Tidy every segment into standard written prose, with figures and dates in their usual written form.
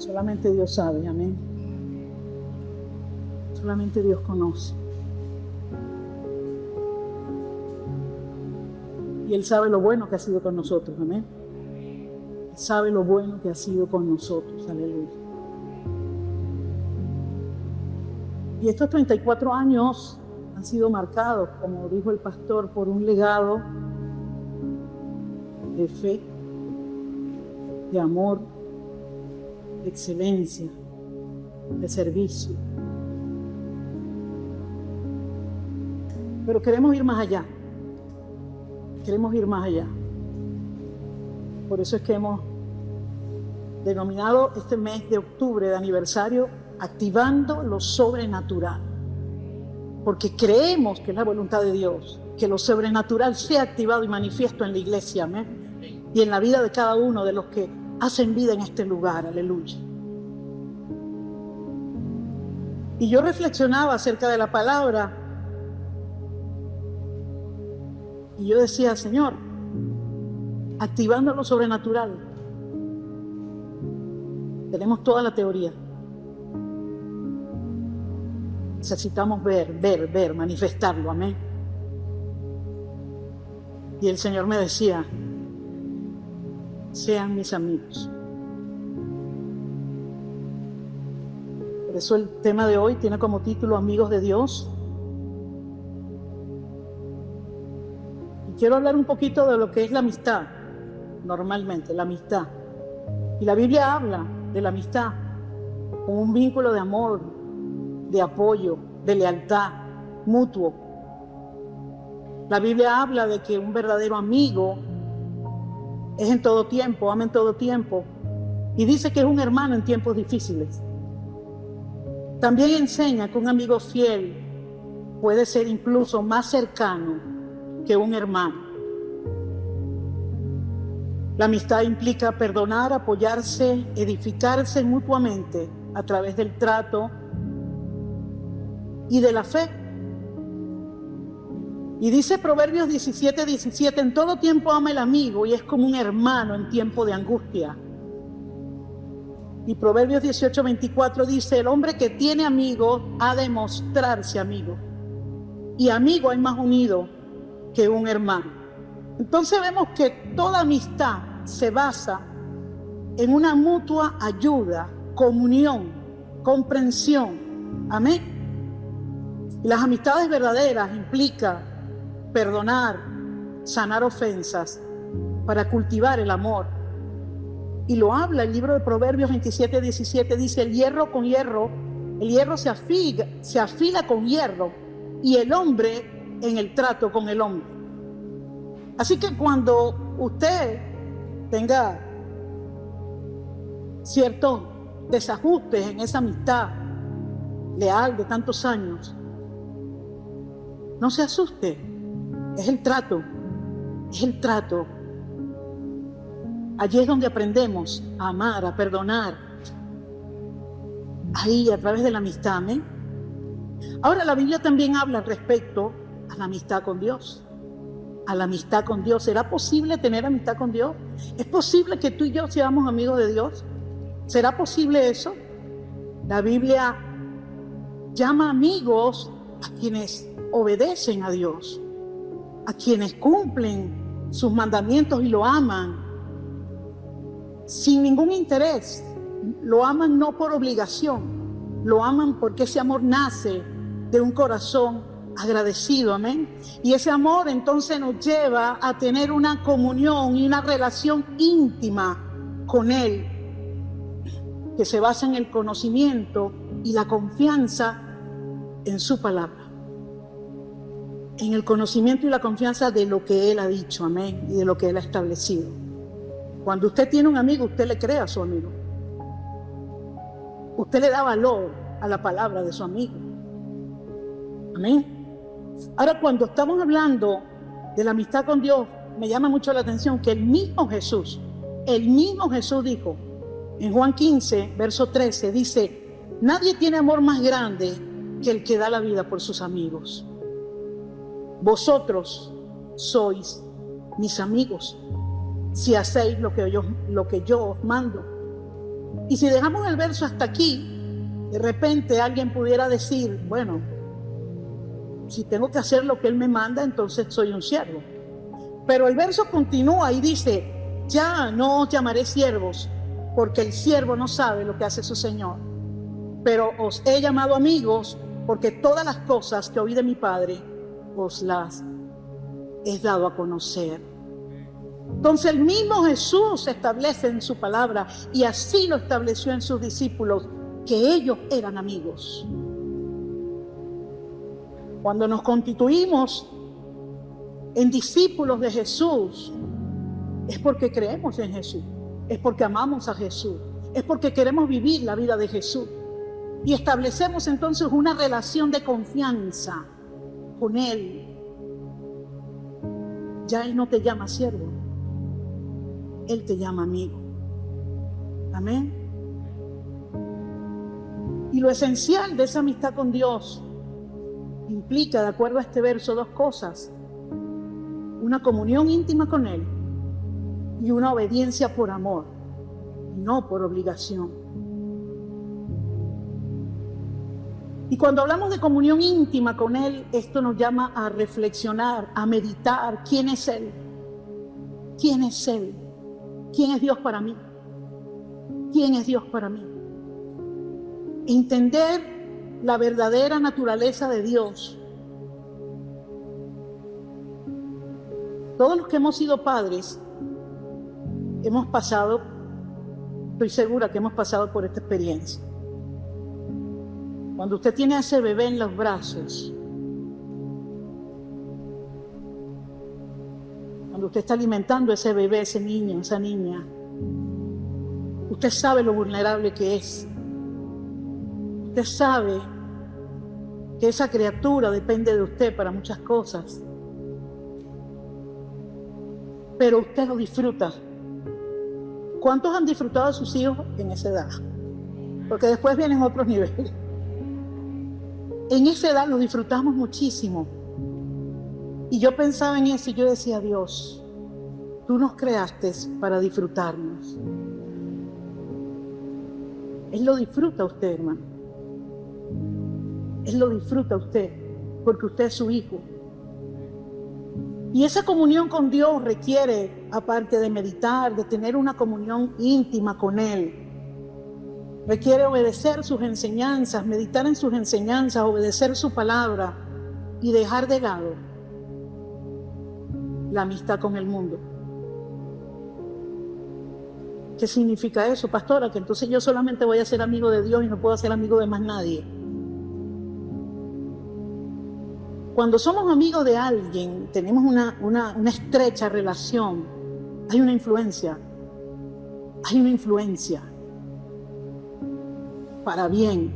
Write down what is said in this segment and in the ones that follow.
Solamente Dios sabe, amén. Solamente Dios conoce. Y Él sabe lo bueno que ha sido con nosotros, amén. Él sabe lo bueno que ha sido con nosotros, aleluya. Y estos 34 años han sido marcados, como dijo el pastor, por un legado de fe, de amor, de excelencia, de servicio. Pero queremos ir más allá. Queremos ir más allá. Por eso es que hemos denominado este mes de octubre de aniversario Activando lo Sobrenatural. Porque creemos que es la voluntad de Dios, que lo sobrenatural sea activado y manifiesto en la iglesia, amén, y en la vida de cada uno de los que hacen vida en este lugar, aleluya. Y yo reflexionaba acerca de la palabra y yo decía, Señor, activando lo sobrenatural, tenemos toda la teoría. Necesitamos ver, manifestarlo, amén. Y el Señor me decía, sean mis amigos. Por eso el tema de hoy tiene como título Amigos de Dios. Y quiero hablar un poquito de lo que es la amistad, normalmente, la amistad. Y la Biblia habla de la amistad como un vínculo de amor, de apoyo, de lealtad mutuo. La Biblia habla de que un verdadero amigo es en todo tiempo, ama en todo tiempo, y dice que es un hermano en tiempos difíciles. También enseña que un amigo fiel puede ser incluso más cercano que un hermano. La amistad implica perdonar, apoyarse, edificarse mutuamente a través del trato y de la fe. Y dice Proverbios 17:17, en todo tiempo ama el amigo y es como un hermano en tiempo de angustia. Y Proverbios 18:24 dice, el hombre que tiene amigos ha de mostrarse amigo. Y amigo hay más unido que un hermano. Entonces vemos que toda amistad se basa en una mutua ayuda, comunión, comprensión. Amén. Las amistades verdaderas implican perdonar, sanar ofensas, para cultivar el amor. Y lo habla el libro de Proverbios 27:17, dice, el hierro se afila con hierro, y el hombre en el trato con el hombre. Así que cuando usted tenga ciertos desajustes en esa amistad leal de tantos años, no se asuste, es el trato, es el trato. Allí es donde aprendemos a amar, a perdonar. Ahí, a través de la amistad, amén. Ahora, la Biblia también habla respecto a la amistad con Dios. A la amistad con Dios. ¿Será posible tener amistad con Dios? ¿Es posible que tú y yo seamos amigos de Dios? ¿Será posible eso? La Biblia llama amigos a quienes obedecen a Dios, a quienes cumplen sus mandamientos y lo aman sin ningún interés. Lo aman no por obligación, lo aman porque ese amor nace de un corazón agradecido, amén. Y ese amor entonces nos lleva a tener una comunión y una relación íntima con Él, que se basa en el conocimiento y la confianza en su palabra. En el conocimiento y la confianza de lo que Él ha dicho, amén, y de lo que Él ha establecido. Cuando usted tiene un amigo, usted le cree a su amigo. Usted le da valor a la palabra de su amigo. Amén. Ahora, cuando estamos hablando de la amistad con Dios, me llama mucho la atención que el mismo Jesús dijo, en Juan 15, verso 13, dice, nadie tiene amor más grande que el que da la vida por sus amigos. Vosotros sois mis amigos si hacéis lo que yo os mando. Y si dejamos el verso hasta aquí, de repente alguien pudiera decir, bueno, si tengo que hacer lo que Él me manda, entonces soy un siervo. Pero el verso continúa y dice, ya no os llamaré siervos, porque el siervo no sabe lo que hace su Señor. Pero os he llamado amigos, porque todas las cosas que oí de mi Padre os las he dado a conocer. Entonces el mismo Jesús establece en su palabra, y así lo estableció en sus discípulos, que ellos eran amigos. Cuando nos constituimos en discípulos de Jesús, es porque creemos en Jesús, es porque amamos a Jesús, es porque queremos vivir la vida de Jesús. Y establecemos entonces una relación de confianza con Él. Ya Él no te llama siervo, Él te llama amigo. Amén. Y lo esencial de esa amistad con Dios implica, de acuerdo a este verso, dos cosas: una comunión íntima con Él y una obediencia por amor, no por obligación. Y cuando hablamos de comunión íntima con Él, esto nos llama a reflexionar, a meditar. ¿Quién es Él? ¿Quién es Él? ¿Quién es Dios para mí? ¿Quién es Dios para mí? Entender la verdadera naturaleza de Dios. Todos los que hemos sido padres hemos pasado, estoy segura que hemos pasado por esta experiencia. Cuando usted tiene a ese bebé en los brazos, cuando usted está alimentando a ese bebé, ese niño, esa niña, usted sabe lo vulnerable que es. Usted sabe que esa criatura depende de usted para muchas cosas. Pero usted lo disfruta. ¿Cuántos han disfrutado de sus hijos en esa edad? Porque después vienen otros niveles. En esa edad lo disfrutamos muchísimo. Y yo pensaba en eso y yo decía, Dios, tú nos creaste para disfrutarnos. Él lo disfruta usted, hermano. Él lo disfruta usted, porque usted es su hijo. Y esa comunión con Dios requiere, aparte de meditar, de tener una comunión íntima con Él, requiere obedecer sus enseñanzas, meditar en sus enseñanzas, obedecer su palabra y dejar de lado la amistad con el mundo. ¿Qué significa eso, pastora? Que entonces yo solamente voy a ser amigo de Dios y no puedo ser amigo de más nadie. Cuando somos amigos de alguien, tenemos una estrecha relación, hay una influencia para bien.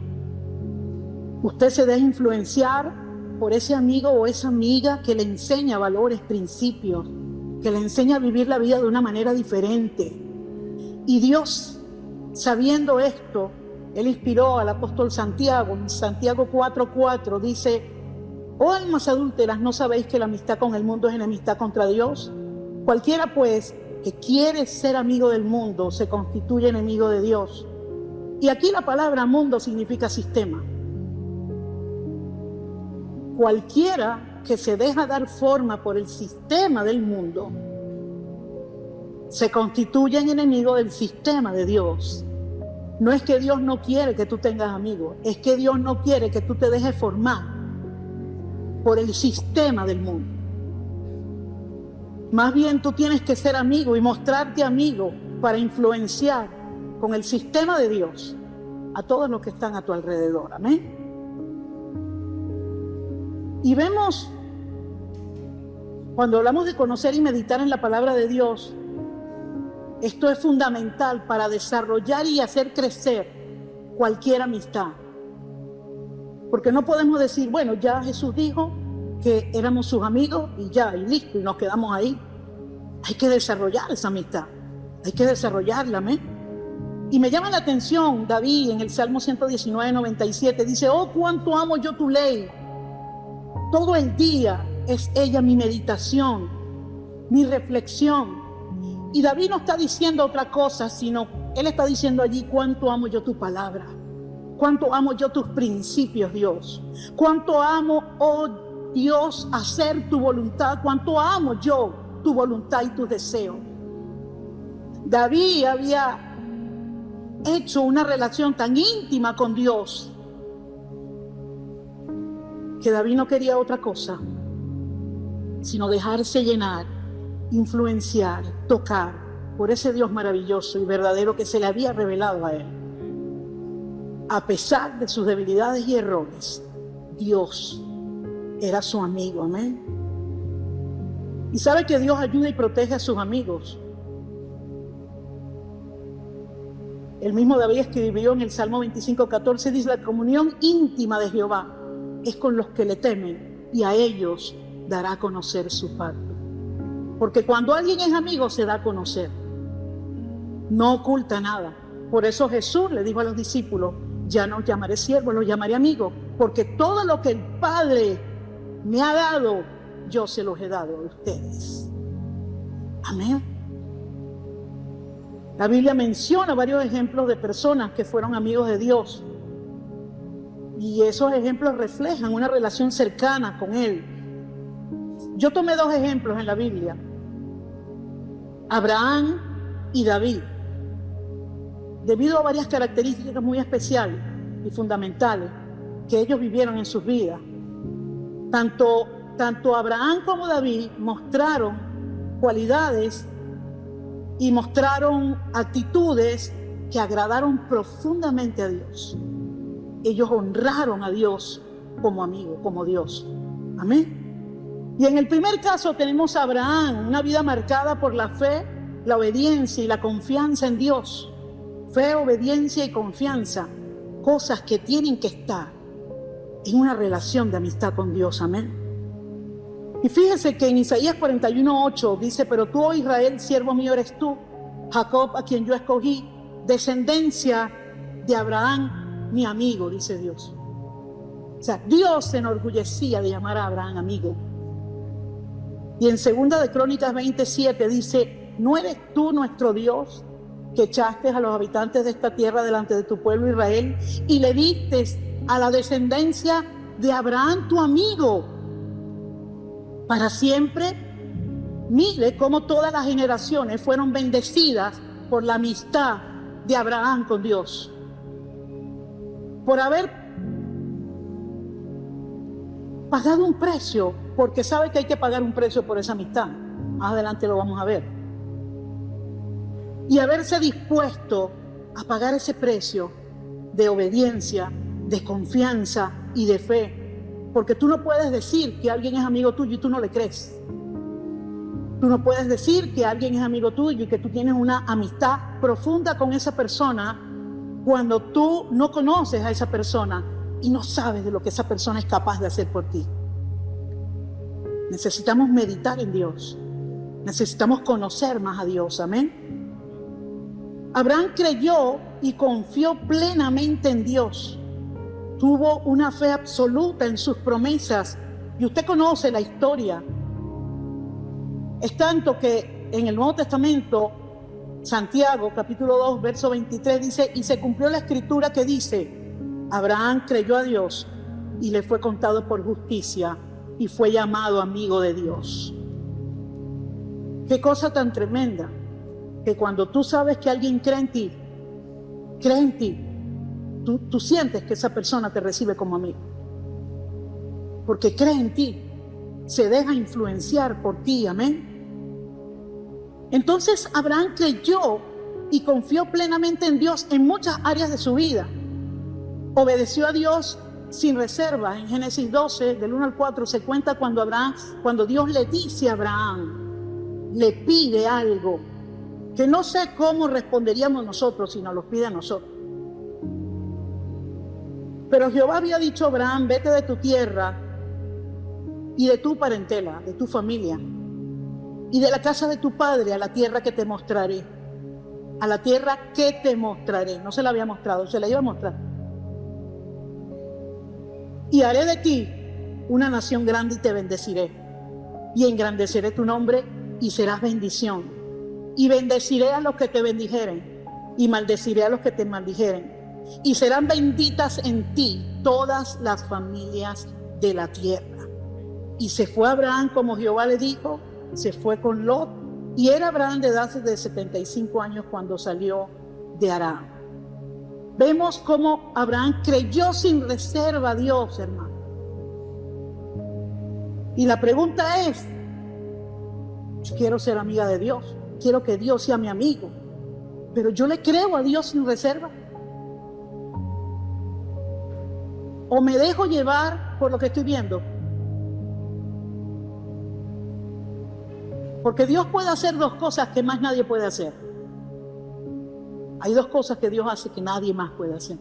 Usted se deja influenciar por ese amigo o esa amiga que le enseña valores, principios, que le enseña a vivir la vida de una manera diferente. Y Dios, sabiendo esto, Él inspiró al apóstol Santiago. En Santiago 4:4 dice: oh almas adúlteras, ¿no sabéis que la amistad con el mundo es enemistad contra Dios? Cualquiera pues que quiere ser amigo del mundo se constituye enemigo de Dios. Y aquí la palabra mundo significa sistema. Cualquiera que se deja dar forma por el sistema del mundo se constituye en enemigo del sistema de Dios. No es que Dios no quiere que tú tengas amigos, es que Dios no quiere que tú te dejes formar por el sistema del mundo. Más bien tú tienes que ser amigo y mostrarte amigo para influenciar con el sistema de Dios a todos los que están a tu alrededor. Amén. Y vemos, cuando hablamos de conocer y meditar en la palabra de Dios, esto es fundamental para desarrollar y hacer crecer cualquier amistad. Porque no podemos decir, bueno, ya Jesús dijo que éramos sus amigos y ya, y listo, y nos quedamos ahí. Hay que desarrollar esa amistad, hay que desarrollarla, ¿amén? Y me llama la atención David en el Salmo 119:97, dice: oh, cuánto amo yo tu ley. Todo el día es ella mi meditación, mi reflexión. Y David no está diciendo otra cosa, sino él está diciendo allí: cuánto amo yo tu palabra, cuánto amo yo tus principios, Dios, cuánto amo, oh Dios, hacer tu voluntad, cuánto amo yo tu voluntad y tus deseos. David había hecho una relación tan íntima con Dios que David no quería otra cosa sino dejarse llenar, influenciar, tocar por ese Dios maravilloso y verdadero que se le había revelado a él. A pesar de sus debilidades y errores, Dios era su amigo, amén. Y sabe que Dios ayuda y protege a sus amigos. El mismo David escribió en el Salmo 25:14, dice: la comunión íntima de Jehová es con los que le temen, y a ellos dará a conocer su pacto. Porque cuando alguien es amigo, se da a conocer. No oculta nada. Por eso Jesús le dijo a los discípulos: ya no os llamaré siervos, los llamaré amigos, porque todo lo que el Padre me ha dado, yo se los he dado a ustedes. Amén. La Biblia menciona varios ejemplos de personas que fueron amigos de Dios. Y esos ejemplos reflejan una relación cercana con Él. Yo tomé dos ejemplos en la Biblia: Abraham y David, debido a varias características muy especiales y fundamentales que ellos vivieron en sus vidas. Tanto Abraham como David mostraron cualidades y mostraron actitudes que agradaron profundamente a Dios. Ellos honraron a Dios como amigo, como Dios. Amén. Y en el primer caso tenemos a Abraham, una vida marcada por la fe, la obediencia y la confianza en Dios. Fe, obediencia y confianza, cosas que tienen que estar en una relación de amistad con Dios. Amén. Y fíjese que en Isaías 41:8 dice: pero tú, oh Israel, siervo mío eres tú, Jacob, a quien yo escogí, descendencia de Abraham, mi amigo, dice Dios. O sea, Dios se enorgullecía de llamar a Abraham amigo. Y en 2 de Crónicas 27 dice: ¿no eres tú nuestro Dios, que echaste a los habitantes de esta tierra delante de tu pueblo Israel y le diste a la descendencia de Abraham tu amigo para siempre? Mire cómo todas las generaciones fueron bendecidas por la amistad de Abraham con Dios, por haber pagado un precio, porque sabe que hay que pagar un precio por esa amistad. Más adelante lo vamos a ver. Y haberse dispuesto a pagar ese precio de obediencia, de confianza y de fe. Porque tú no puedes decir que alguien es amigo tuyo y tú no le crees. Tú no puedes decir que alguien es amigo tuyo y que tú tienes una amistad profunda con esa persona cuando tú no conoces a esa persona y no sabes de lo que esa persona es capaz de hacer por ti. Necesitamos meditar en Dios. Necesitamos conocer más a Dios. Amén. Abraham creyó y confió plenamente en Dios. Tuvo una fe absoluta en sus promesas. Y usted conoce la historia. Es tanto que en el Nuevo Testamento, Santiago, capítulo 2, verso 23, dice: y se cumplió la escritura que dice: Abraham creyó a Dios y le fue contado por justicia y fue llamado amigo de Dios. Qué cosa tan tremenda, que cuando tú sabes que alguien cree en ti, tú sientes que esa persona te recibe como amigo. Porque cree en ti, se deja influenciar por ti. Amén. Entonces Abraham creyó y confió plenamente en Dios en muchas áreas de su vida. Obedeció a Dios sin reservas. En Génesis 12, del 1 al 4, se cuenta cuando Dios le dice a Abraham, le pide algo, que no sé cómo responderíamos nosotros si nos lo pide a nosotros. Pero Jehová había dicho a Abraham: vete de tu tierra y de tu parentela, de tu familia, y de la casa de tu padre a la tierra que te mostraré. A la tierra que te mostraré. No se la había mostrado, se la iba a mostrar. Y haré de ti una nación grande y te bendeciré. Y engrandeceré tu nombre y serás bendición. y bendeciré a los que te bendijeren, y maldeciré a los que te maldijeren. Y serán benditas en ti todas las familias de la tierra. Y se fue Abraham como Jehová le dijo, se fue con Lot, y era Abraham de edad de 75 años cuando salió de Harán. Vemos cómo Abraham creyó sin reserva a Dios, hermano. Y la pregunta es, quiero ser amiga de Dios, quiero que Dios sea mi amigo, pero yo le creo a Dios sin reserva. ¿O me dejo llevar por lo que estoy viendo? Porque Dios puede hacer dos cosas que más nadie puede hacer. Hay dos cosas que Dios hace que nadie más puede hacer.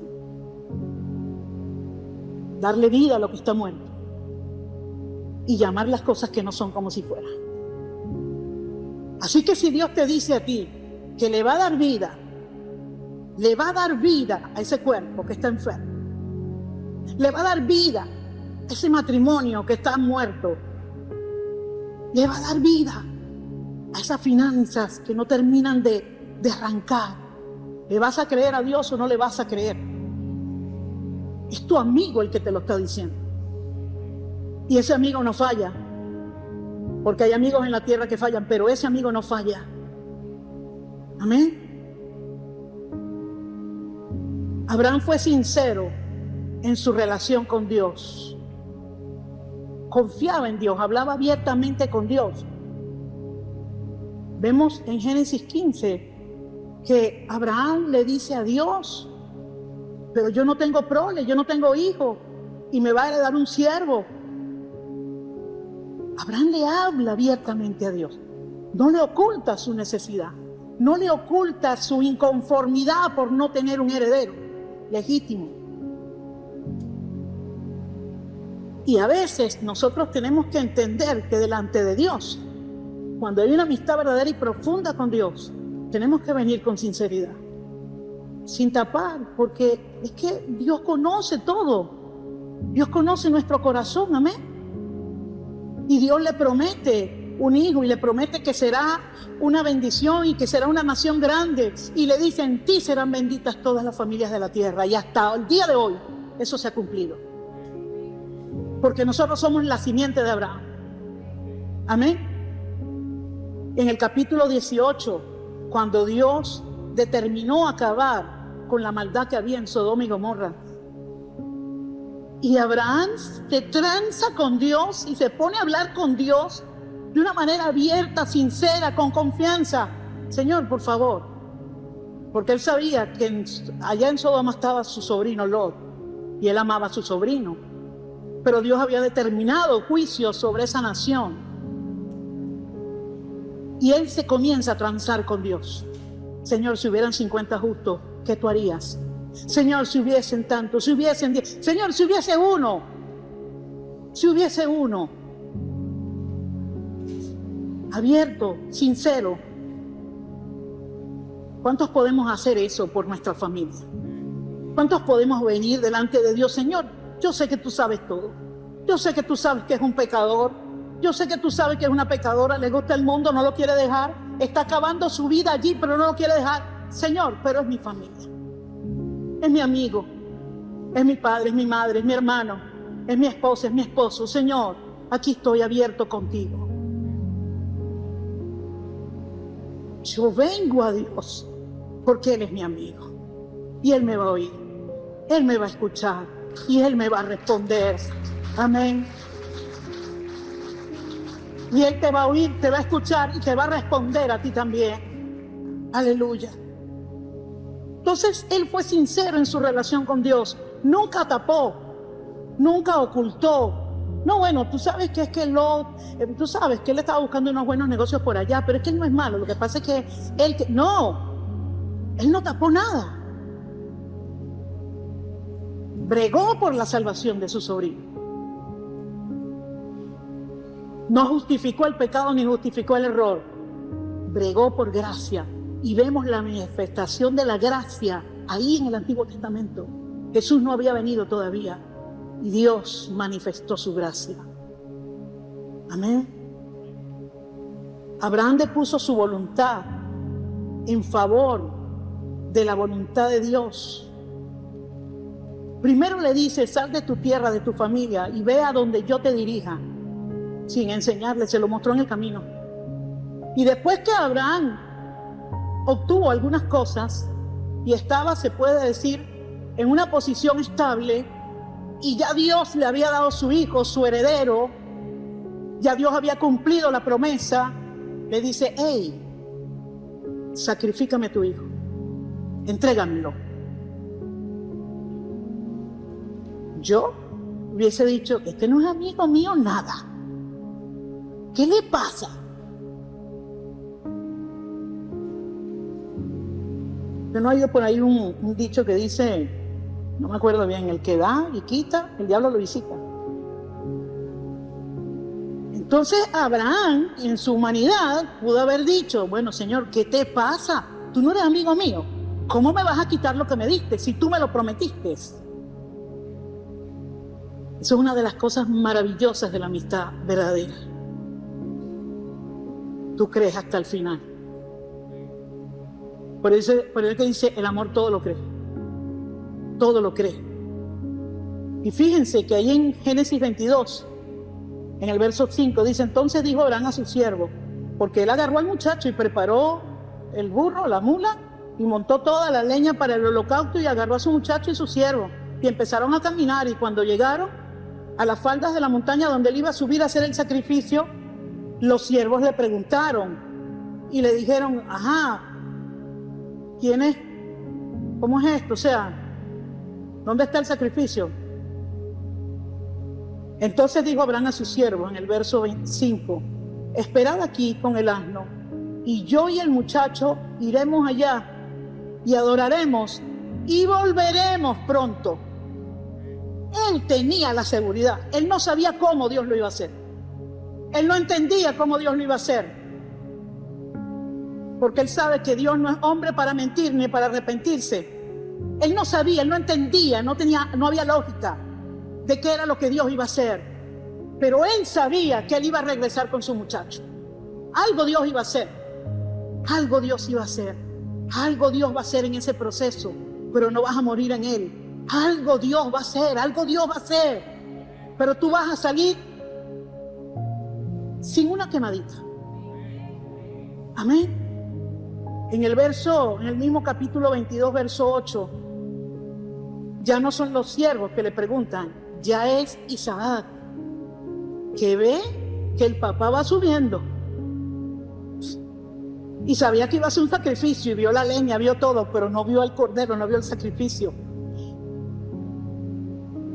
Darle vida a lo que está muerto y llamar las cosas que no son como si fueran. Así que si Dios te dice a ti que le va a dar vida a ese cuerpo que está enfermo, le va a dar vida a ese matrimonio que está muerto, le va a dar vida a esas finanzas que no terminan de arrancar, ¿le vas a creer a Dios o no le vas a creer? Es tu amigo el que te lo está diciendo. Y ese amigo no falla, porque hay amigos en la tierra que fallan, pero ese amigo no falla. Amén. Abraham fue sincero en su relación con Dios. Confiaba en Dios, hablaba abiertamente con Dios. Vemos en Génesis 15 que Abraham le dice a Dios, pero yo no tengo prole, yo no tengo hijo, y me va a heredar un siervo. Abraham le habla abiertamente a Dios, no le oculta su necesidad, no le oculta su inconformidad por no tener un heredero legítimo. Y a veces nosotros tenemos que entender que delante de Dios, cuando hay una amistad verdadera y profunda con Dios, tenemos que venir con sinceridad, sin tapar, porque es que Dios conoce todo. Dios conoce nuestro corazón, amén. Y Dios le promete un hijo y le promete que será una bendición y que será una nación grande. Y le dice, en ti serán benditas todas las familias de la tierra. Y hasta el día de hoy eso se ha cumplido. Porque nosotros somos la simiente de Abraham. Amén. En el capítulo 18, cuando Dios determinó acabar con la maldad que había en Sodoma y Gomorra, y Abraham se tranza con Dios y se pone a hablar con Dios de una manera abierta, sincera, con confianza. Señor, por favor, porque él sabía que allá en Sodoma estaba su sobrino Lot y él amaba a su sobrino, pero Dios había determinado juicio sobre esa nación. Y él se comienza a transar con Dios. Señor, si hubieran 50 justos, ¿qué tú harías? Señor, si hubiesen tantos, si hubiesen 10. Señor, si hubiese uno. Si hubiese uno. Abierto, sincero. ¿Cuántos podemos hacer eso por nuestra familia? ¿Cuántos podemos venir delante de Dios? Señor, yo sé que tú sabes todo. Yo sé que tú sabes que es un pecador. Yo sé que tú sabes que es una pecadora, le gusta el mundo, no lo quiere dejar. Está acabando su vida allí, pero no lo quiere dejar. Señor, pero es mi familia. Es mi amigo, es mi padre, es mi madre, es mi hermano, es mi esposa, es mi esposo. Señor, aquí estoy abierto contigo. Yo vengo a Dios porque Él es mi amigo y Él me va a oír, Él me va a escuchar y Él me va a responder. Amén. Y Él te va a oír, te va a escuchar y te va a responder a ti también. Aleluya. Entonces él fue sincero en su relación con Dios. Nunca tapó, nunca ocultó. No, bueno, tú sabes que es que tú sabes que él estaba buscando unos buenos negocios por allá, pero es que él no es malo. Lo que pasa es que él no tapó nada. Bregó por la salvación de su sobrino. No justificó el pecado ni justificó el error. Bregó por gracia. Y vemos la manifestación de la gracia ahí en el Antiguo Testamento. Jesús no había venido todavía y Dios manifestó su gracia. Amén. Abraham depuso su voluntad en favor de la voluntad de Dios. Primero le dice, sal de tu tierra, de tu familia y ve a donde yo te dirija. Sin enseñarle, se lo mostró en el camino. Y después que Abraham obtuvo algunas cosas y estaba, se puede decir, en una posición estable, y ya Dios le había dado su hijo, su heredero, ya Dios había cumplido la promesa, le dice, hey, sacrifícame tu hijo, entrégamelo. Yo hubiese dicho, este no es amigo mío nada. ¿Qué le pasa? Yo no he oído por ahí un dicho que dice, no me acuerdo bien, el que da y quita, el diablo lo visita. Entonces Abraham, en su humanidad, pudo haber dicho, bueno, Señor, ¿qué te pasa? Tú no eres amigo mío. ¿Cómo me vas a quitar lo que me diste si tú me lo prometiste? Eso es una de las cosas maravillosas de la amistad verdadera. Tú crees hasta el final. Por eso que dice, el amor todo lo cree. Todo lo cree. Y fíjense que ahí en Génesis 22, en el verso 5, dice, entonces dijo Abraham a su siervo, porque él agarró al muchacho y preparó el burro, la mula, y montó toda la leña para el holocausto y agarró a su muchacho y su siervo. Y empezaron a caminar, y cuando llegaron a las faldas de la montaña donde él iba a subir a hacer el sacrificio, los siervos le preguntaron y le dijeron, ajá, ¿quién es? ¿Cómo es esto? O sea, ¿dónde está el sacrificio? Entonces dijo Abraham a sus siervos en el verso 25, esperad aquí con el asno, y yo y el muchacho iremos allá y adoraremos y volveremos pronto. Él tenía la seguridad, él no sabía cómo Dios lo iba a hacer, él no entendía cómo Dios lo iba a hacer, porque él sabe que Dios no es hombre para mentir ni para arrepentirse. Él no sabía, él no entendía, no había lógica de qué era lo que Dios iba a hacer, pero él sabía que él iba a regresar con su muchacho. Algo Dios iba a hacer, algo Dios iba a hacer, algo Dios va a hacer en ese proceso, pero no vas a morir en él. Algo Dios va a hacer, algo Dios va a hacer, pero tú vas a salir sin una quemadita. Amén. En el mismo capítulo 22, verso 8, ya no son los siervos que le preguntan, ya es Isaac, que ve que el papá va subiendo y sabía que iba a hacer un sacrificio y vio la leña, vio todo, pero no vio al cordero, no vio el sacrificio.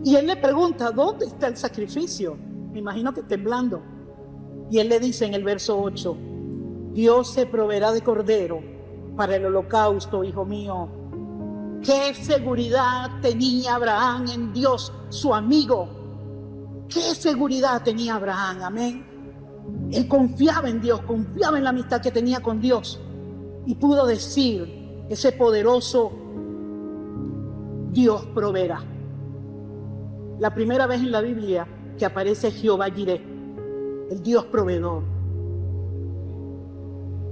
Y él le pregunta, ¿dónde está el sacrificio? Me imagino que temblando. Y él le dice en el verso 8, Dios se proveerá de cordero para el holocausto, hijo mío. ¿Qué seguridad tenía Abraham en Dios, su amigo? ¿Qué seguridad tenía Abraham? Amén. Él confiaba en Dios, confiaba en la amistad que tenía con Dios. Y pudo decir, ese poderoso Dios proveerá. La primera vez en la Biblia que aparece Jehová Jireh, el Dios proveedor.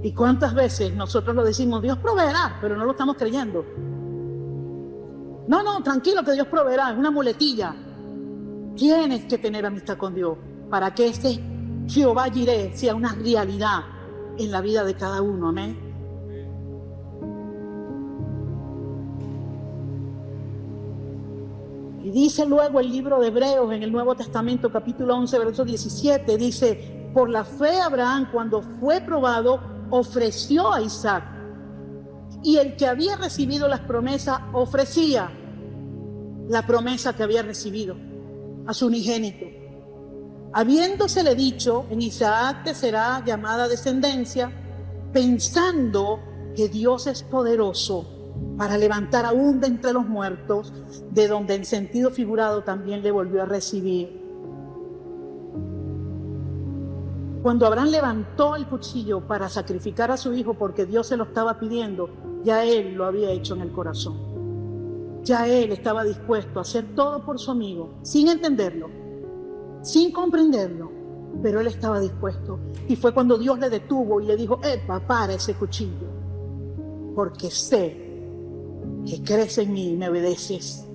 ¿Y cuántas veces nosotros lo decimos, Dios proveerá, pero no lo estamos creyendo? No, tranquilo que Dios proveerá, es una muletilla. Tienes que tener amistad con Dios para que ese Jehová Jireh sea una realidad en la vida de cada uno, amén. Y dice luego el libro de Hebreos en el Nuevo Testamento, capítulo 11, verso 17, dice, por la fe Abraham, cuando fue probado, ofreció a Isaac. Y el que había recibido las promesas ofrecía la promesa que había recibido a su unigénito. Habiéndosele dicho, en Isaac te será llamada descendencia, pensando que Dios es poderoso para levantar aún de entre los muertos, de donde en sentido figurado también le volvió a recibir. Cuando Abraham levantó el cuchillo para sacrificar a su hijo porque Dios se lo estaba pidiendo, ya él lo había hecho en el corazón. Ya él estaba dispuesto a hacer todo por su amigo, sin entenderlo, sin comprenderlo, pero él estaba dispuesto. Y fue cuando Dios le detuvo y le dijo, para ese cuchillo. porque sé que crees en mí y me obedeces.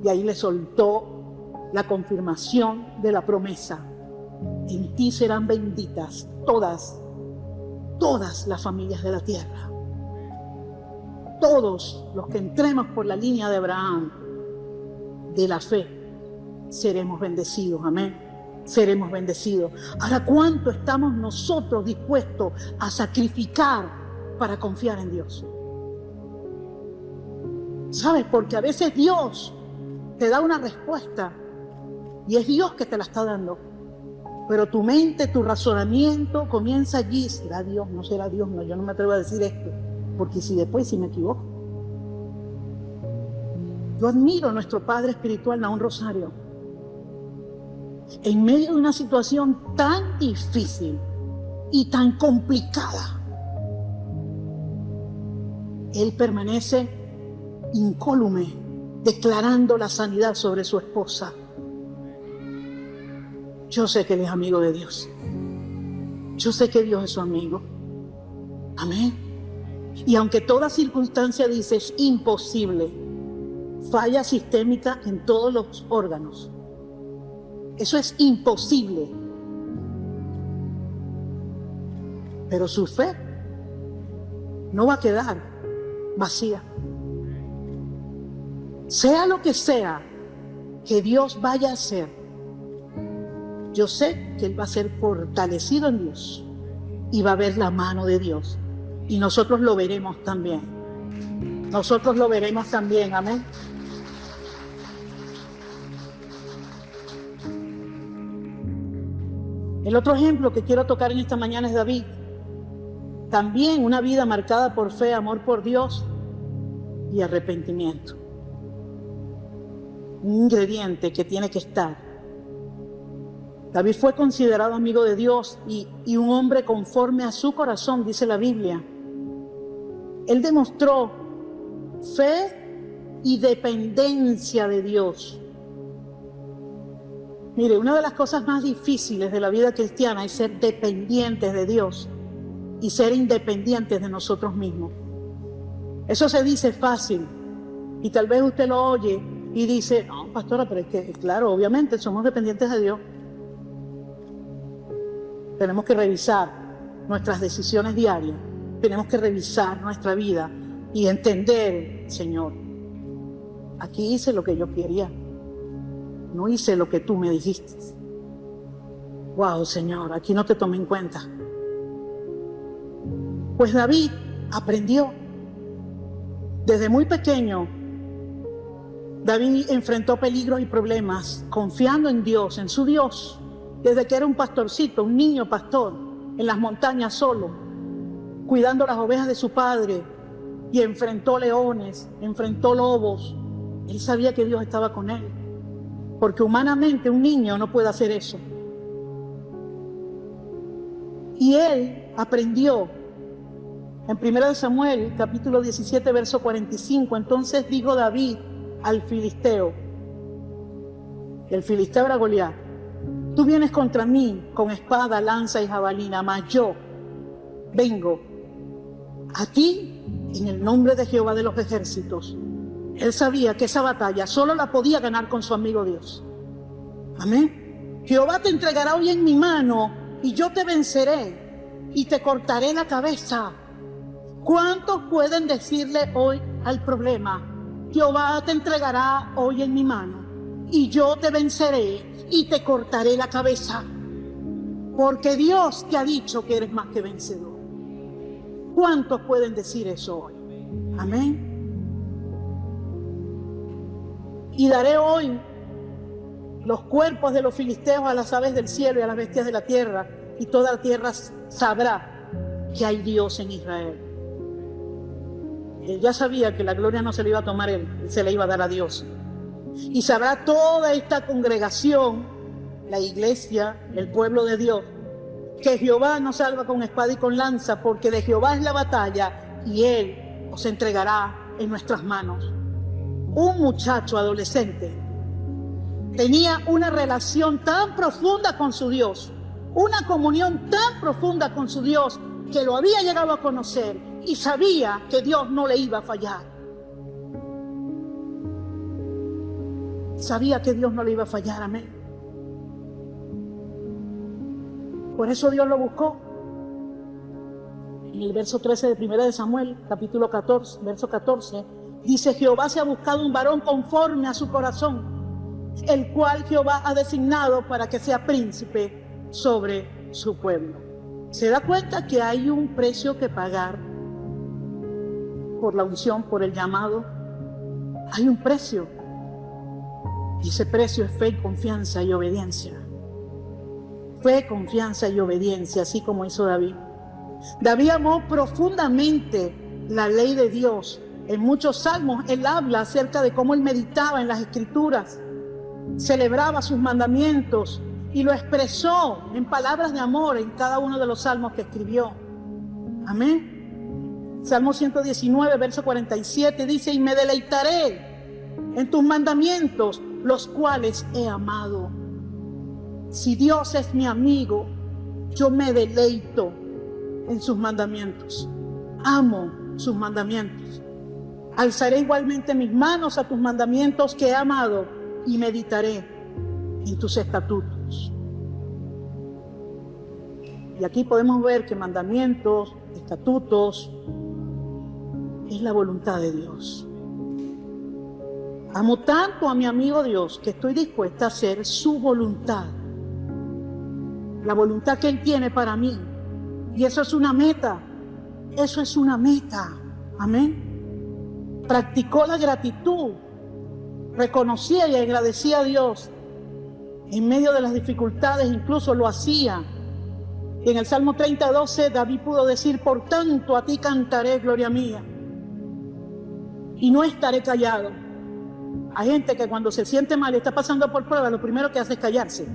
Y ahí le soltó la confirmación de la promesa. En ti serán benditas todas las familias de la tierra. Todos los que entremos por la línea de Abraham, de la fe, seremos bendecidos. Amén. Seremos bendecidos. Ahora, ¿cuánto estamos nosotros dispuestos a sacrificar para confiar en Dios? ¿Sabes? Porque a veces Dios te da una respuesta y es Dios que te la está dando. Pero tu mente, tu razonamiento comienza allí. ¿Será Dios? ¿No será Dios? No, yo no me atrevo a decir esto, porque si me equivoco. Yo admiro a nuestro Padre espiritual, Naún Rosario. En medio de una situación tan difícil y tan complicada, él permanece incólume, declarando la sanidad sobre su esposa. Yo sé que él es amigo de Dios. Yo sé que Dios es su amigo. Amén. Y aunque toda circunstancia dice es imposible, falla sistémica en todos los órganos. Eso es imposible. Pero su fe no va a quedar vacía. Sea lo que sea que Dios vaya a hacer, yo sé que él va a ser fortalecido en Dios y va a ver la mano de Dios. Y nosotros lo veremos también. Nosotros lo veremos también. Amén. El otro ejemplo que quiero tocar en esta mañana es David. También una vida marcada por fe, amor por Dios y arrepentimiento. Un ingrediente que tiene que estar. David fue considerado amigo de Dios y un hombre conforme a su corazón, dice la Biblia. Él demostró fe y dependencia de Dios. Mire, una de las cosas más difíciles de la vida cristiana es ser dependientes de Dios y ser independientes de nosotros mismos. Eso se dice fácil y tal vez usted lo oye y dice, no, pastora, pero es que, claro, obviamente somos dependientes de Dios. Tenemos que revisar nuestras decisiones diarias, tenemos que revisar nuestra vida y entender, Señor, aquí hice lo que yo quería, no hice lo que tú me dijiste. Wow, Señor, aquí no te tomé en cuenta. Pues David aprendió. Desde muy pequeño, David enfrentó peligros y problemas confiando en Dios, en su Dios. Desde que era un pastorcito, un niño pastor, en las montañas solo, cuidando las ovejas de su padre, y enfrentó leones, enfrentó lobos. Él sabía que Dios estaba con él, porque humanamente un niño no puede hacer eso. Y él aprendió en 1 Samuel, capítulo 17, verso 45. Entonces dijo David al filisteo, el filisteo era Goliat: tú vienes contra mí con espada, lanza y jabalina, mas yo vengo a ti en el nombre de Jehová de los ejércitos. Él sabía que esa batalla solo la podía ganar con su amigo Dios. Amén. Jehová te entregará hoy en mi mano y yo te venceré y te cortaré la cabeza. ¿Cuántos pueden decirle hoy al problema? Jehová te entregará hoy en mi mano y yo te venceré y te cortaré la cabeza, porque Dios te ha dicho que eres más que vencedor. ¿Cuántos pueden decir eso hoy? Amén. Y daré hoy los cuerpos de los filisteos a las aves del cielo y a las bestias de la tierra, y toda la tierra sabrá que hay Dios en Israel. Él ya sabía que la gloria no se le iba a tomar él, se le iba a dar a Dios. Y sabrá toda esta congregación, la iglesia, el pueblo de Dios, que Jehová nos salva con espada y con lanza, porque de Jehová es la batalla y Él os entregará en nuestras manos. Un muchacho adolescente tenía una relación tan profunda con su Dios, una comunión tan profunda con su Dios, que lo había llegado a conocer, y sabía que Dios no le iba a fallar. Sabía que Dios no le iba a fallar, amén. Por eso Dios lo buscó. En el verso 13 de 1 de Samuel, capítulo 14, verso 14, dice: Jehová se ha buscado un varón conforme a su corazón, el cual Jehová ha designado para que sea príncipe sobre su pueblo. ¿Se da cuenta que hay un precio que pagar por la unción, por el llamado? Hay un precio. Y ese precio es fe, confianza y obediencia. Fe, confianza y obediencia, así como hizo David. David amó profundamente la ley de Dios. En muchos salmos él habla acerca de cómo él meditaba en las Escrituras, celebraba sus mandamientos y lo expresó en palabras de amor en cada uno de los salmos que escribió. Amén. Salmo 119, verso 47 dice: y me deleitaré en tus mandamientos, los cuales he amado. Si Dios es mi amigo, yo me deleito en sus mandamientos. Amo sus mandamientos. Alzaré igualmente mis manos a tus mandamientos que he amado y meditaré en tus estatutos. Y aquí podemos ver que mandamientos, estatutos, es la voluntad de Dios. Amo tanto a mi amigo Dios que estoy dispuesta a hacer su voluntad. La voluntad que Él tiene para mí. Y eso es una meta. Eso es una meta. Amén. Practicó la gratitud. Reconocía y agradecía a Dios. En medio de las dificultades incluso lo hacía. Y en el Salmo 30:12 David pudo decir: por tanto a ti cantaré, gloria mía, y no estaré callado. Hay gente que cuando se siente mal y está pasando por prueba, lo primero que hace es callarse.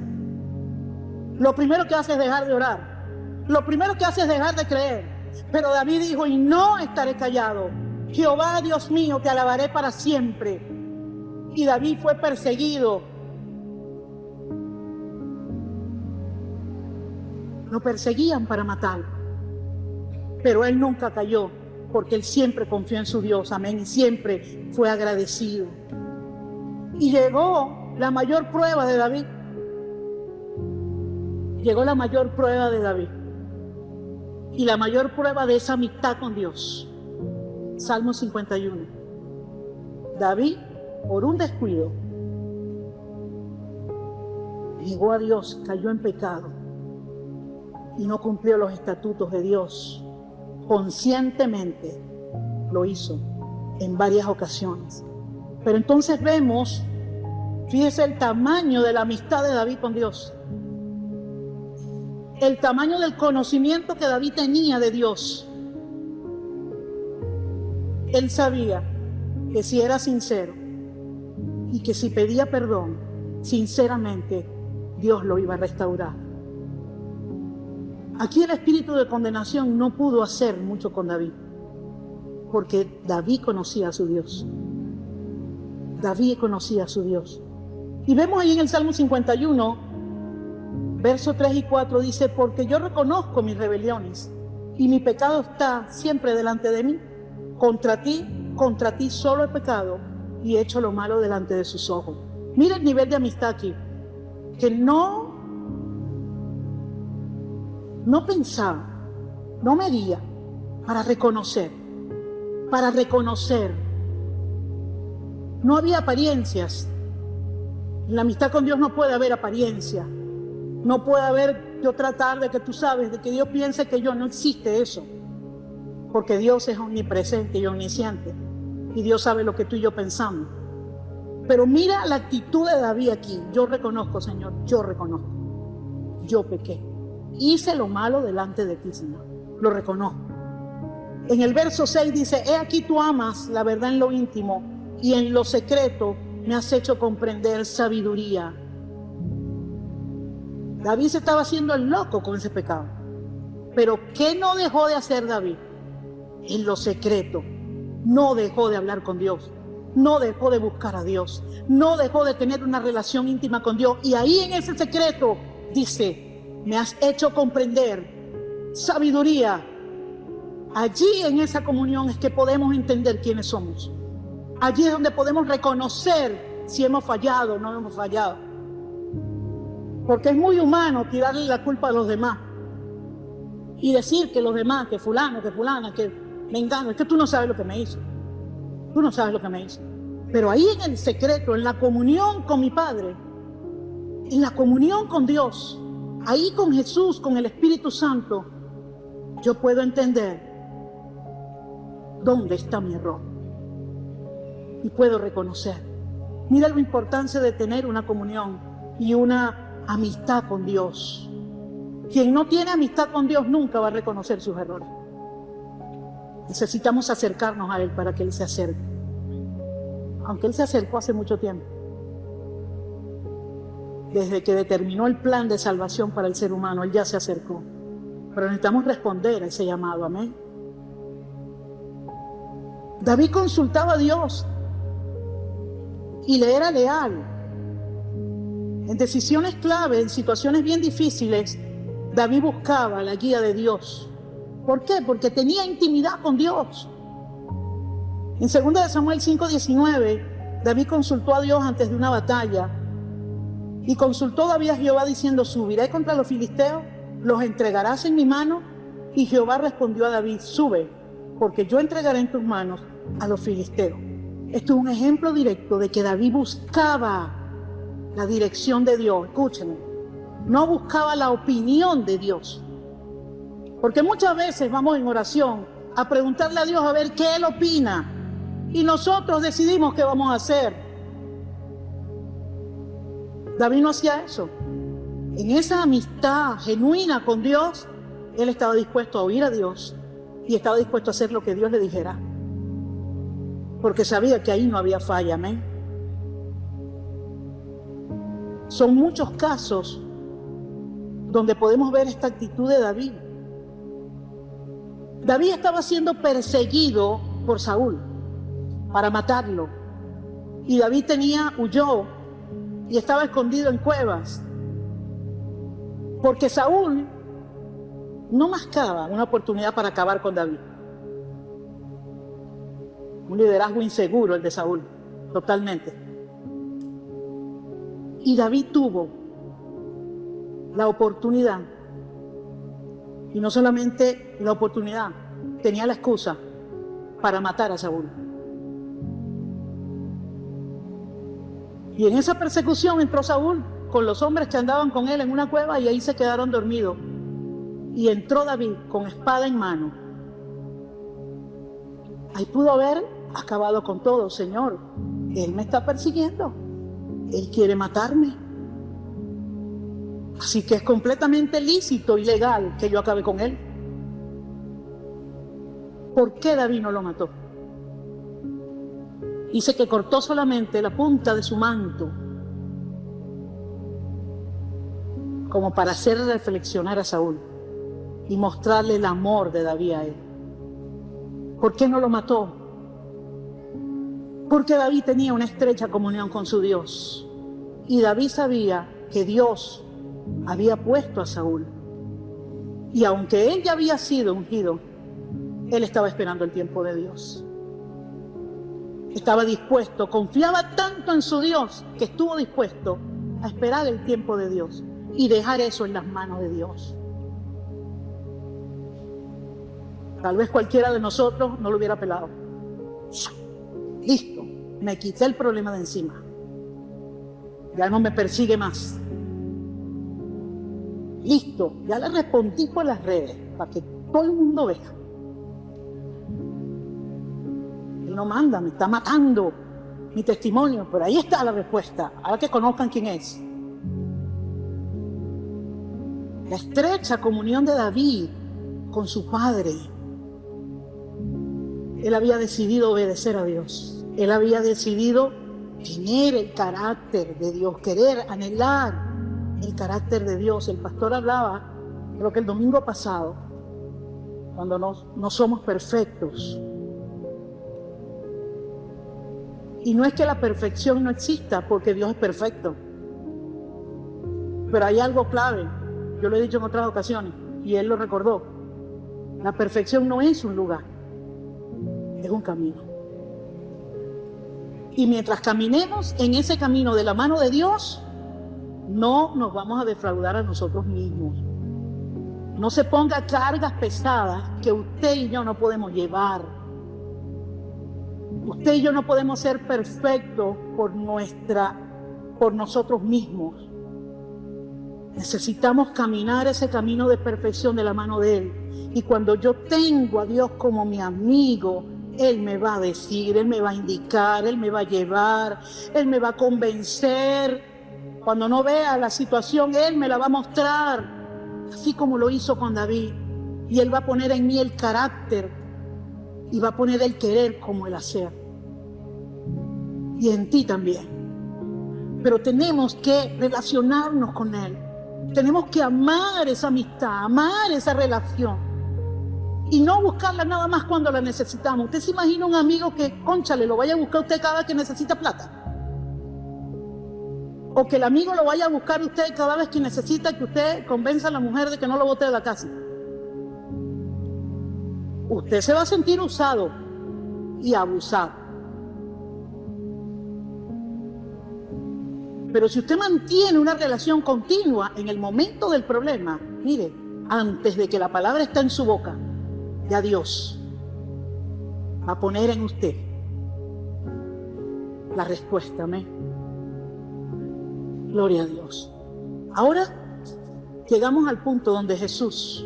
Lo primero que hace es dejar de orar. Lo primero que hace es dejar de creer. Pero David dijo: y no estaré callado. Jehová, Dios mío, te alabaré para siempre. Y David fue perseguido. Lo perseguían para matarlo. Pero él nunca cayó, porque él siempre confió en su Dios. Amén. Y siempre fue agradecido. Y llegó la mayor prueba de David. Llegó la mayor prueba de David. Y la mayor prueba de esa amistad con Dios. Salmo 51. David, por un descuido, llegó a Dios, cayó en pecado y no cumplió los estatutos de Dios. Conscientemente lo hizo en varias ocasiones. Pero entonces vemos, fíjese el tamaño de la amistad de David con Dios. El tamaño del conocimiento que David tenía de Dios. Él sabía que si era sincero y que si pedía perdón sinceramente, Dios lo iba a restaurar. Aquí el espíritu de condenación no pudo hacer mucho con David, porque David conocía a su Dios. David conocía a su Dios. Y vemos ahí en el Salmo 51, versos 3 y 4, dice: porque yo reconozco mis rebeliones y mi pecado está siempre delante de mí. Contra ti solo he pecado y he hecho lo malo delante de sus ojos. Mira el nivel de amistad aquí, que no pensaba, no medía para reconocer. No había apariencias. En la amistad con Dios no puede haber apariencia. No puede haber yo tratar de que tú sabes, de que Dios piense que yo, no existe eso. Porque Dios es omnipresente y omnisciente. Y Dios sabe lo que tú y yo pensamos. Pero mira la actitud de David aquí. Yo reconozco, Señor, yo reconozco. Yo pequé. Hice lo malo delante de ti, Señor. Lo reconozco. En el verso 6 dice: he aquí tú amas la verdad en lo íntimo y en lo secreto me has hecho comprender sabiduría. David se estaba haciendo el loco con ese pecado. Pero ¿qué no dejó de hacer David? En lo secreto. No dejó de hablar con Dios. No dejó de buscar a Dios. No dejó de tener una relación íntima con Dios. Y ahí en ese secreto dice: me has hecho comprender sabiduría. Allí en esa comunión es que podemos entender quiénes somos. Allí es donde podemos reconocer si hemos fallado o no hemos fallado. Porque es muy humano tirarle la culpa a los demás y decir que los demás, que fulano, que fulana, que mengano, es que tú no sabes lo que me hizo. Tú no sabes lo que me hizo. Pero ahí en el secreto, en la comunión con mi Padre, en la comunión con Dios, ahí con Jesús, con el Espíritu Santo, yo puedo entender dónde está mi error y puedo reconocer. Mira la importancia de tener una comunión y una amistad con Dios. Quien no tiene amistad con Dios nunca va a reconocer sus errores. Necesitamos acercarnos a Él para que Él se acerque. Aunque Él se acercó hace mucho tiempo. Desde que determinó el plan de salvación para el ser humano, Él ya se acercó. Pero necesitamos responder a ese llamado, amén. David consultaba a Dios y le era leal. En decisiones clave, en situaciones bien difíciles, David buscaba la guía de Dios. ¿Por qué? Porque tenía intimidad con Dios. En 2 Samuel 5:19, David consultó a Dios antes de una batalla. Y consultó David a Jehová diciendo: subiré contra los filisteos, los entregarás en mi mano. Y Jehová respondió a David: sube, porque yo entregaré en tus manos a los filisteos. Esto es un ejemplo directo de que David buscaba la dirección de Dios. Escúchenme, no buscaba la opinión de Dios. Porque muchas veces vamos en oración a preguntarle a Dios a ver qué Él opina. Y nosotros decidimos qué vamos a hacer. David no hacía eso. En esa amistad genuina con Dios, él estaba dispuesto a oír a Dios y estaba dispuesto a hacer lo que Dios le dijera. Porque sabía que ahí no había falla, amén. Son muchos casos donde podemos ver esta actitud de David. David estaba siendo perseguido por Saúl para matarlo. Y David huyó y estaba escondido en cuevas. Porque Saúl no mascaba una oportunidad para acabar con David. Un liderazgo inseguro el de Saúl, totalmente. Y David tuvo la oportunidad, y no solamente la oportunidad, tenía la excusa para matar a Saúl. Y en esa persecución entró Saúl con los hombres que andaban con él en una cueva y ahí se quedaron dormidos. Y entró David con espada en mano. Ahí pudo haber acabado con todo. Señor, él me está persiguiendo. Él quiere matarme. Así que es completamente lícito y legal que yo acabe con él. ¿Por qué David no lo mató? Dice que cortó solamente la punta de su manto, como para hacer reflexionar a Saúl y mostrarle el amor de David a él. ¿Por qué no lo mató? Porque David tenía una estrecha comunión con su Dios. Y David sabía que Dios había puesto a Saúl. Y aunque él ya había sido ungido, él estaba esperando el tiempo de Dios. Estaba dispuesto, confiaba tanto en su Dios que estuvo dispuesto a esperar el tiempo de Dios y dejar eso en las manos de Dios. Tal vez cualquiera de nosotros no lo hubiera pelado. Listo, me quité el problema de encima. Ya no me persigue más. Listo, ya le respondí por las redes para que todo el mundo vea. Él no manda, me está matando mi testimonio, pero ahí está la respuesta. Ahora que conozcan quién es. La estrecha comunión de David con su padre. Él había decidido obedecer a Dios. Él había decidido tener el carácter de Dios, querer, anhelar el carácter de Dios. El pastor hablaba, creo que el domingo pasado, cuando no somos perfectos. Y no es que la perfección no exista, porque Dios es perfecto. Pero hay algo clave, yo lo he dicho en otras ocasiones, y Él lo recordó. La perfección no es un lugar, es un camino. Y mientras caminemos en ese camino de la mano de Dios, no nos vamos a defraudar a nosotros mismos. No se ponga cargas pesadas que usted y yo no podemos llevar. Usted y yo no podemos ser perfectos por nosotros mismos. Necesitamos caminar ese camino de perfección de la mano de Él. Y cuando yo tengo a Dios como mi amigo, Él me va a decir, Él me va a indicar, Él me va a llevar, Él me va a convencer. Cuando no vea la situación, Él me la va a mostrar, así como lo hizo con David. Y Él va a poner en mí el carácter y va a poner el querer como el hacer. Y en ti también. Pero tenemos que relacionarnos con Él. Tenemos que amar esa amistad, amar esa relación. Y no buscarla nada más cuando la necesitamos. ¿Usted se imagina un amigo que, cónchale, lo vaya a buscar usted cada vez que necesita plata? O que el amigo lo vaya a buscar usted cada vez que necesita que usted convenza a la mujer de que no lo bote de la casa. Usted se va a sentir usado y abusado. Pero si usted mantiene una relación continua en el momento del problema, mire, antes de que la palabra esté en su boca, ya Dios va a poner en usted la respuesta. Amén. Gloria a Dios. Ahora llegamos al punto donde Jesús,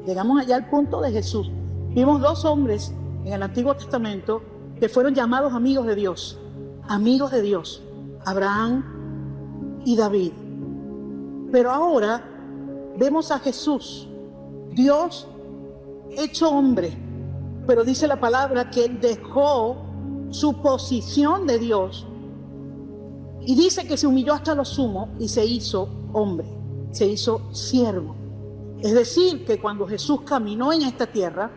llegamos allá al punto de Jesús. Vimos dos hombres en el Antiguo Testamento que fueron llamados amigos de Dios, Abraham y David. Pero ahora vemos a Jesús, Dios hecho hombre, pero dice la palabra que Él dejó su posición de Dios y dice que se humilló hasta lo sumo y se hizo hombre, se hizo siervo. Es decir, que cuando Jesús caminó en esta tierra,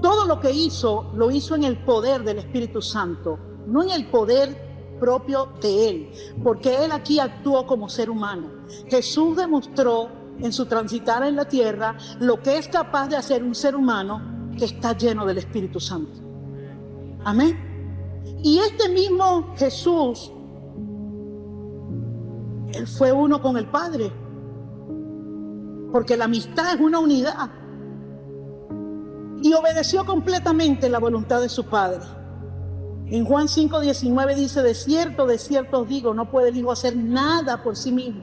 todo lo que hizo, lo hizo en el poder del Espíritu Santo, no en el poder propio de Él, porque Él aquí actuó como ser humano. Jesús demostró en su transitar en la tierra lo que es capaz de hacer un ser humano que está lleno del Espíritu Santo. Amén. Y este mismo Jesús, Él fue uno con el Padre, porque la amistad es una unidad, y obedeció completamente la voluntad de su Padre. En Juan 5:19 dice: de cierto os digo, no puede el Hijo hacer nada por sí mismo,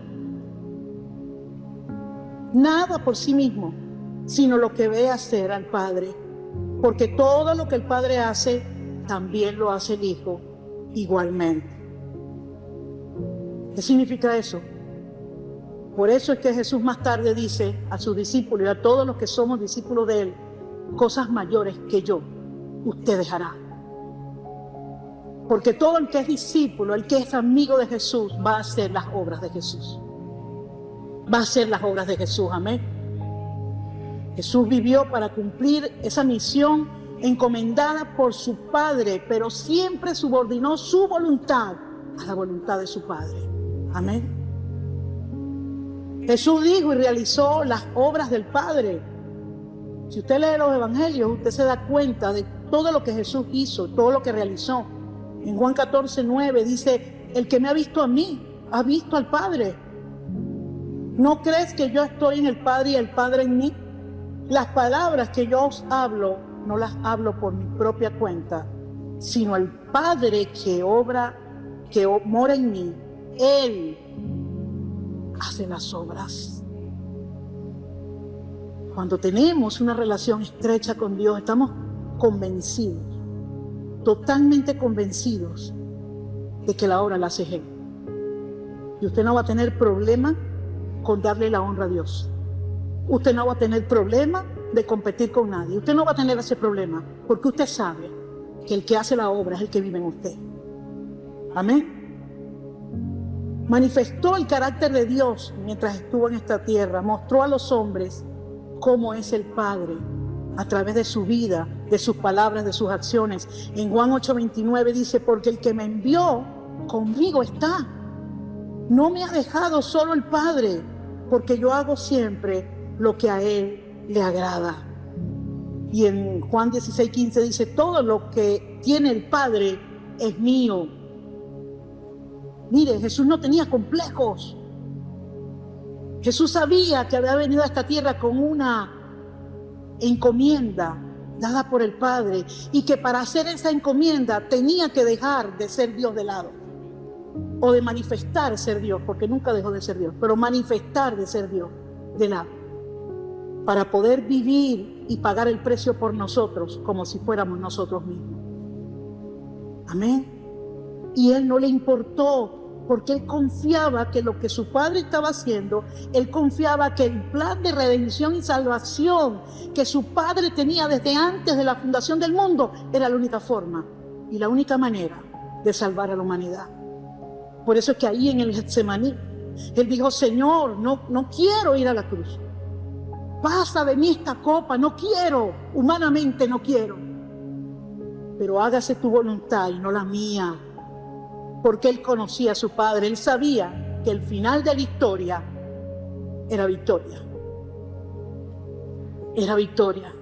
sino lo que ve hacer al Padre, porque todo lo que el Padre hace, también lo hace el Hijo igualmente. ¿Qué significa eso? Por eso es que Jesús más tarde dice a sus discípulos y a todos los que somos discípulos de Él: cosas mayores que yo, ustedes harán. Porque todo el que es discípulo, el que es amigo de Jesús, va a hacer las obras de Jesús. Va a hacer las obras de Jesús, amén. Jesús vivió para cumplir esa misión encomendada por su Padre, pero siempre subordinó su voluntad a la voluntad de su Padre. Amén. Jesús dijo y realizó las obras del Padre. Si usted lee los evangelios, usted se da cuenta de todo lo que Jesús hizo, todo lo que realizó. En Juan 14:9 dice: el que me ha visto a mí, ha visto al Padre. ¿No crees que yo estoy en el Padre y el Padre en mí? Las palabras que yo os hablo, no las hablo por mi propia cuenta, sino el Padre que mora en mí, Él hace las obras. Cuando tenemos una relación estrecha con Dios, estamos convencidos, totalmente convencidos de que la obra la hace Él. Y usted no va a tener problema con darle la honra a Dios. Usted no va a tener problema de competir con nadie. Usted no va a tener ese problema, porque usted sabe que el que hace la obra es el que vive en usted. Amén. Manifestó el carácter de Dios mientras estuvo en esta tierra. Mostró a los hombres cómo es el Padre a través de su vida, de sus palabras, de sus acciones. En Juan 8:29 dice: porque el que me envió conmigo está. No me ha dejado solo el Padre, porque yo hago siempre lo que a Él le agrada. Y en Juan 16:15 dice, todo lo que tiene el Padre es mío. Mire, Jesús no tenía complejos. Jesús sabía que había venido a esta tierra con una encomienda dada por el Padre y que para hacer esa encomienda tenía que dejar de ser Dios de lado o de manifestar ser Dios, porque nunca dejó de ser Dios, pero manifestar de ser Dios de lado para poder vivir y pagar el precio por nosotros como si fuéramos nosotros mismos. Amén. Y Él no le importó, porque Él confiaba que lo que su Padre estaba haciendo, Él confiaba que el plan de redención y salvación que su Padre tenía desde antes de la fundación del mundo era la única forma y la única manera de salvar a la humanidad. Por eso es que ahí en el Getsemaní, Él dijo, Señor, no quiero ir a la cruz. Pasa de mí esta copa, no quiero, humanamente no quiero. Pero hágase tu voluntad y no la mía. Porque Él conocía a su Padre, Él sabía que el final de la historia era victoria. Era victoria.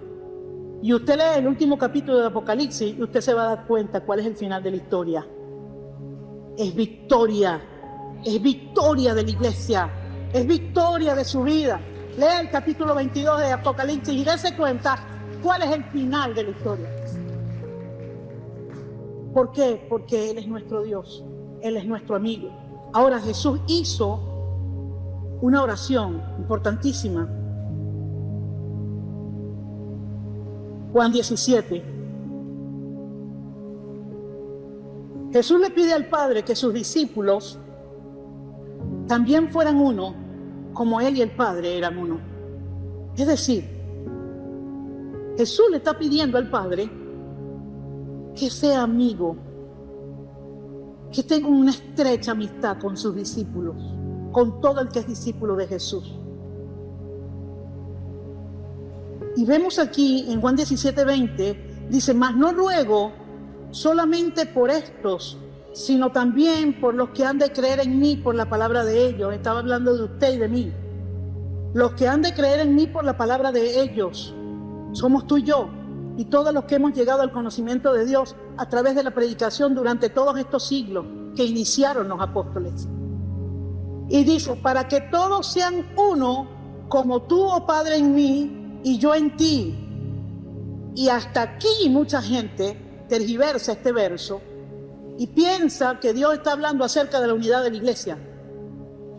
Y usted lee el último capítulo de Apocalipsis y usted se va a dar cuenta cuál es el final de la historia. Es victoria de la iglesia, es victoria de su vida. Lea el capítulo 22 de Apocalipsis y dése cuenta cuál es el final de la historia. ¿Por qué? Porque Él es nuestro Dios, Él es nuestro amigo. Ahora Jesús hizo una oración importantísima. Juan 17. Jesús le pide al Padre que sus discípulos también fueran uno, como Él y el Padre eran uno. Es decir, Jesús le está pidiendo al Padre que sea amigo, que tenga una estrecha amistad con sus discípulos, con todo el que es discípulo de Jesús. Y vemos aquí en Juan 17:20, dice, mas no ruego solamente por estos, sino también por los que han de creer en mí por la palabra de ellos. Estaba hablando de usted y de mí. Los que han de creer en mí por la palabra de ellos, somos tú y yo, y todos los que hemos llegado al conocimiento de Dios a través de la predicación durante todos estos siglos que iniciaron los apóstoles. Y dice, para que todos sean uno, como tú, oh Padre, en mí y yo en ti. Y hasta aquí mucha gente tergiversa este verso y piensa que Dios está hablando acerca de la unidad de la iglesia.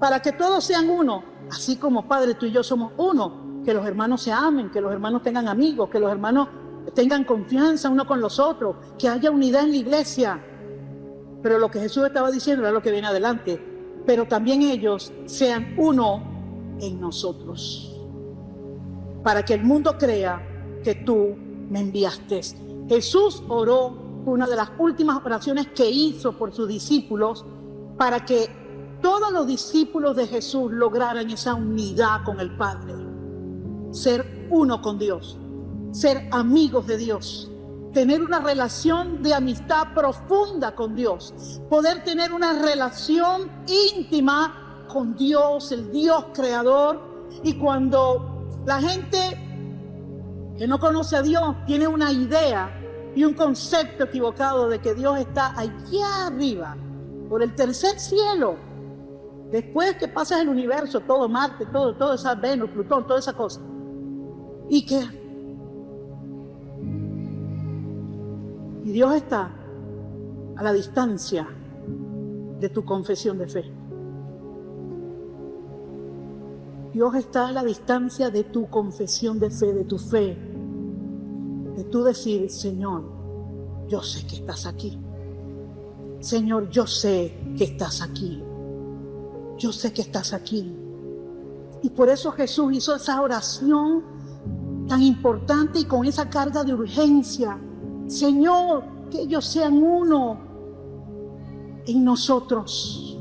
Para que todos sean uno, así como Padre, tú y yo somos uno, que los hermanos se amen, que los hermanos tengan amigos, que los hermanos tengan confianza uno con los otros, que haya unidad en la iglesia. Pero lo que Jesús estaba diciendo era lo que viene adelante. Pero también ellos sean uno en nosotros, para que el mundo crea que tú me enviaste. Jesús oró, una de las últimas oraciones que hizo por sus discípulos, para que todos los discípulos de Jesús lograran esa unidad con el Padre, ser uno con Dios, ser amigos de Dios, tener una relación de amistad profunda con Dios, poder tener una relación íntima con Dios, el Dios creador. Y cuando la gente que no conoce a Dios tiene una idea y un concepto equivocado de que Dios está allá arriba, por el tercer cielo, después que pasas el universo, todo Marte, todo esa Venus, Plutón, toda esa cosa, y Dios está a la distancia de tu confesión de fe. Dios está a la distancia de tu confesión de fe, de tu fe, de tú decir, Señor, yo sé que estás aquí. Señor, yo sé que estás aquí. Yo sé que estás aquí. Y por eso Jesús hizo esa oración tan importante y con esa carga de urgencia. Señor, que ellos sean uno en nosotros.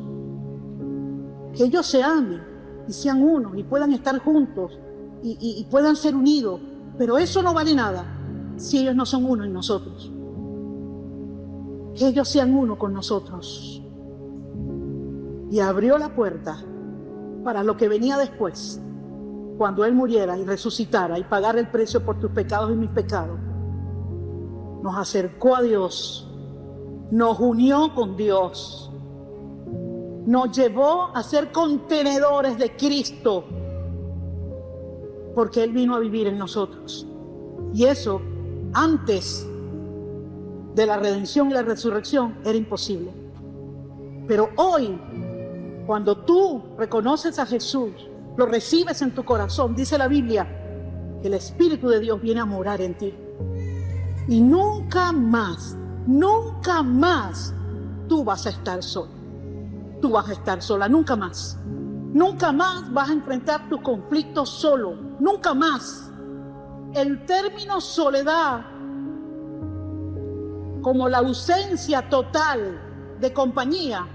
Que ellos se amen y sean uno y puedan estar juntos y puedan ser unidos. Pero eso no vale nada si ellos no son uno en nosotros. Que ellos sean uno con nosotros. Y abrió la puerta para lo que venía después. cuando Él muriera y resucitara y pagara el precio por tus pecados y mis pecados, nos acercó a Dios, nos unió con Dios, nos llevó a ser contenedores de Cristo, porque Él vino a vivir en nosotros. Y eso, antes de la redención y la resurrección, era imposible. Pero hoy, cuando tú reconoces a Jesús, lo recibes en tu corazón, dice la Biblia, que el Espíritu de Dios viene a morar en ti. Y nunca más tú vas a estar solo. Tú vas a estar sola, nunca más. Nunca más vas a enfrentar tus conflictos solo. Nunca más. El término soledad, como la ausencia total de compañía,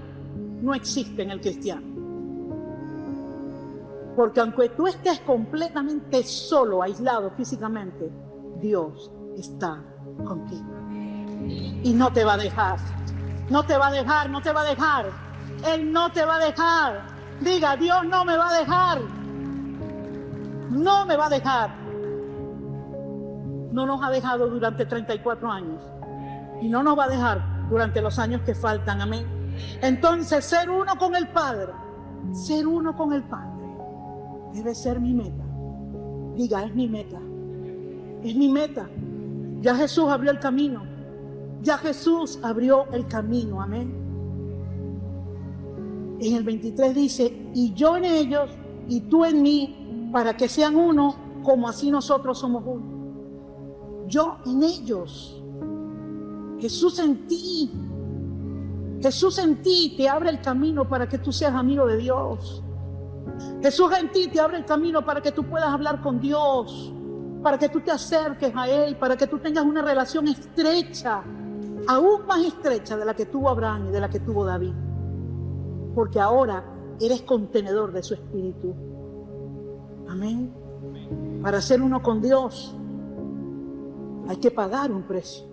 no existe en el cristiano. Porque aunque tú estés completamente solo, aislado físicamente, Dios está contigo. Y no te va a dejar. No te va a dejar, no te va a dejar. Él no te va a dejar. Diga, Dios no me va a dejar. No me va a dejar. No nos ha dejado durante 34 años. Y no nos va a dejar durante los años que faltan. Amén. Entonces, ser uno con el Padre. Ser uno con el Padre. Debe ser mi meta. Diga, es mi meta. Es mi meta. Ya Jesús abrió el camino. Ya Jesús abrió el camino. Amén. En el 23 dice, y yo en ellos y tú en mí, para que sean uno, como así nosotros somos uno. Yo en ellos. Jesús en ti. Jesús en ti te abre el camino para que tú seas amigo de Dios. Jesús en ti te abre el camino para que tú puedas hablar con Dios, para que tú te acerques a Él, para que tú tengas una relación estrecha, aún más estrecha de la que tuvo Abraham y de la que tuvo David. Porque ahora eres contenedor de su Espíritu. Amén. Para ser uno con Dios hay que pagar un precio.